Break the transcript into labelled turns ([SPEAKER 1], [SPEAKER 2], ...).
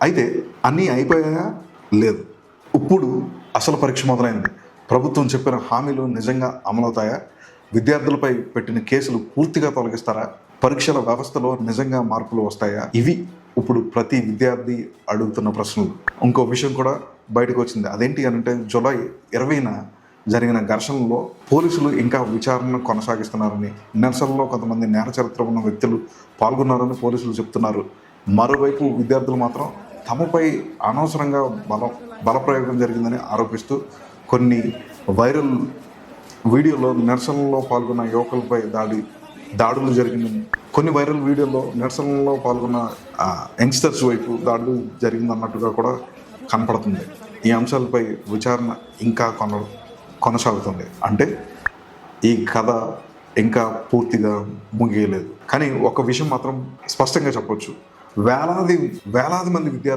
[SPEAKER 1] అయితే అన్నీ అయిపోయాయా? లేదు. ఇప్పుడు అసలు పరీక్ష మొదలైంది. ప్రభుత్వం చెప్పిన హామీలు నిజంగా అమలవుతాయా? విద్యార్థులపై పెట్టిన కేసులు పూర్తిగా తొలగిస్తారా? పరీక్షల వ్యవస్థలో నిజంగా మార్పులు వస్తాయా? ఇవి ఇప్పుడు ప్రతి విద్యార్థి అడుగుతున్న ప్రశ్నలు. ఇంకో విషయం కూడా బయటకు వచ్చింది. అదేంటి అనంటే జూలై 20న జరిగిన ఘర్షణలో పోలీసులు ఇంకా విచారణ కొనసాగిస్తున్నారని, నిరసనలో కొంతమంది నేర చరిత్ర ఉన్న వ్యక్తులు పాల్గొన్నారని పోలీసులు చెప్తున్నారు. మరోవైపు విద్యార్థులు మాత్రం తమపై అనవసరంగా బలప్రయోగం జరిగిందని ఆరోపిస్తూ కొన్ని వైరల్ వీడియోలో నిరసనలో పాల్గొన్న యువకులపై దాడులు జరిగిందని, కొన్ని వైరల్ వీడియోలో నిరసనలో పాల్గొన్న యంగ్స్టర్స్ వైపు దాడులు జరిగిందన్నట్టుగా కూడా కనపడుతుంది. ఈ అంశాలపై విచారణ ఇంకా కొనసాగుతుంది. అంటే ఈ కథ ఇంకా పూర్తిగా ముగియలేదు. కానీ ఒక విషయం మాత్రం స్పష్టంగా చెప్పొచ్చు. వేలాది మంది విద్యార్థులు